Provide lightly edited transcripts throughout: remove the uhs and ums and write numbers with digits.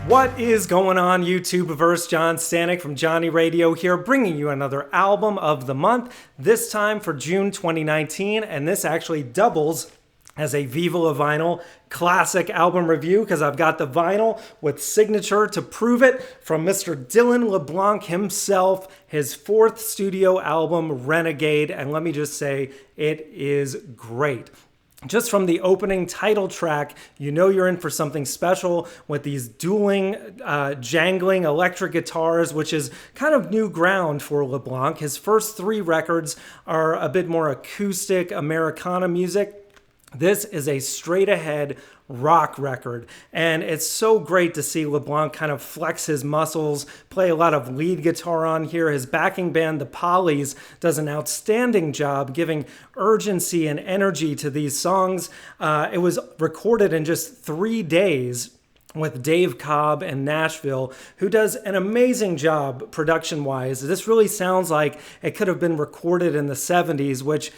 What is going on, YouTubeverse? John Stanek from Johnny Radio here, bringing you another album of the month, this time for June 2019, and this actually doubles as a Viva La Vinyl classic album review because I've got the vinyl with signature to prove it from Mr. Dylan LeBlanc himself, his fourth studio album, Renegade, and let me just say, it is great. Just from the opening title track, you know you're in for something special with these dueling, jangling electric guitars, which is kind of new ground for LeBlanc. His first three records are a bit more acoustic Americana music. This is a straight-ahead rock record, and it's so great to see LeBlanc kind of flex his muscles, play a lot of lead guitar on here. His backing band, the Pollies, does an outstanding job giving urgency and energy to these songs. It was recorded in just 3 days with Dave Cobb in Nashville, who does an amazing job production-wise. This really sounds like it could have been recorded in the 70s, which,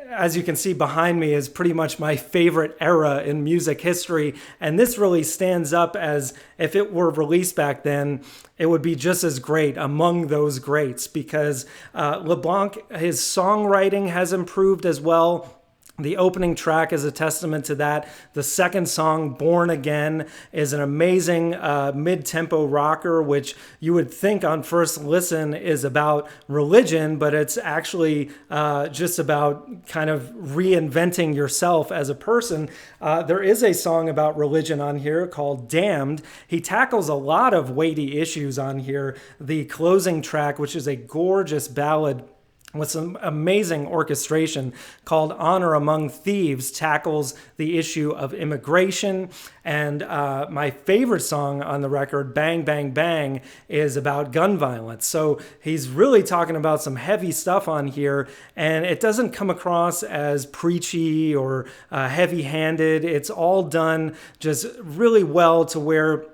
as you can see behind me, is pretty much my favorite era in music history. And this really stands up as, if it were released back then, it would be just as great, among those greats, because LeBlanc, his songwriting has improved as well. The opening track is a testament to that. The second song, Born Again, is an amazing mid-tempo rocker, which you would think on first listen is about religion, but it's actually just about kind of reinventing yourself as a person. There is a song about religion on here called Damned. He tackles a lot of weighty issues on here. The closing track, which is a gorgeous ballad with some amazing orchestration called Honor Among Thieves, tackles the issue of immigration. And my favorite song on the record, Bang, Bang, Bang, is about gun violence. So he's really talking about some heavy stuff on here, and it doesn't come across as preachy or heavy-handed. It's all done just really well to where,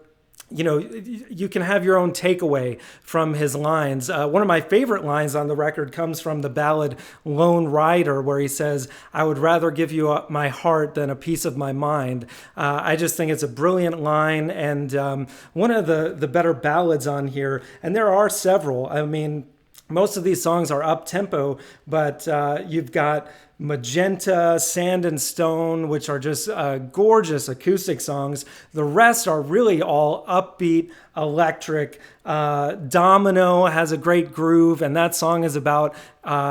you know, you can have your own takeaway from his lines. One of my favorite lines on the record comes from the ballad Lone Rider, where he says, "I would rather give you my heart than a piece of my mind." I just think it's a brilliant line, and one of the better ballads on here. And there are several. I mean, most of these songs are up-tempo, but you've got Magenta, Sand and Stone, which are just gorgeous acoustic songs. The rest are really all upbeat, electric. Domino has a great groove, and that song is about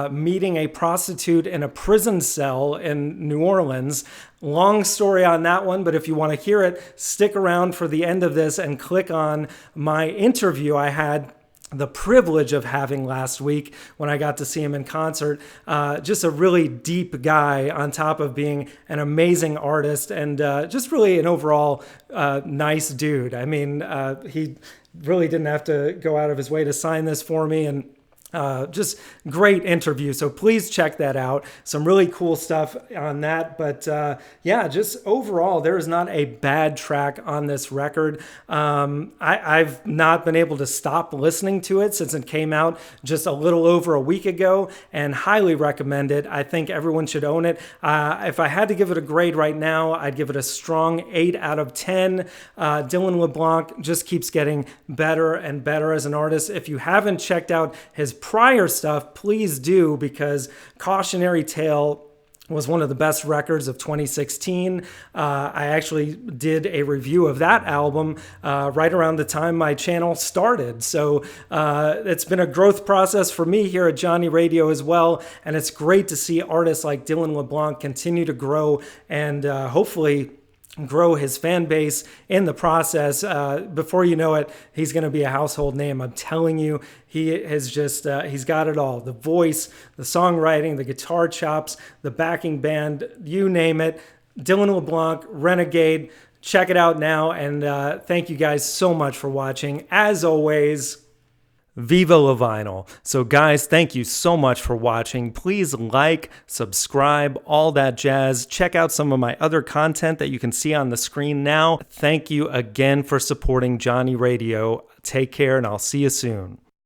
meeting a prostitute in a prison cell in New Orleans. Long story on that one, but if you want to hear it, stick around for the end of this and click on my interview I had the privilege of having last week when I got to see him in concert. Just a really deep guy on top of being an amazing artist, and just really an overall nice dude. I mean, he really didn't have to go out of his way to sign this for me, and just great interview. So please check that out. Some really cool stuff on that. But yeah, just overall, there is not a bad track on this record. I've not been able to stop listening to it since it came out just a little over a week ago, and highly recommend it. I think everyone should own it. If I had to give it a grade right now, I'd give it a strong 8 out of 10. Dylan LeBlanc just keeps getting better and better as an artist. If you haven't checked out his prior stuff, please do, because Cautionary Tale was one of the best records of 2016. I actually did a review of that album right around the time my channel started. So it's been a growth process for me here at Johnny Radio as well. And it's great to see artists like Dylan LeBlanc continue to grow and hopefully grow his fan base in the process. Before you know it, he's going to be a household name. I'm telling you, he has just, he's got it all. The voice, the songwriting, the guitar chops, the backing band, you name it. Dylan LeBlanc, Renegade. Check it out now. And thank you guys so much for watching. As always, Viva La Vinyl. So guys, thank you so much for watching. Please like, subscribe, all that jazz. Check out some of my other content that you can see on the screen now. Thank you again for supporting Johnny Radio. Take care, and I'll see you soon.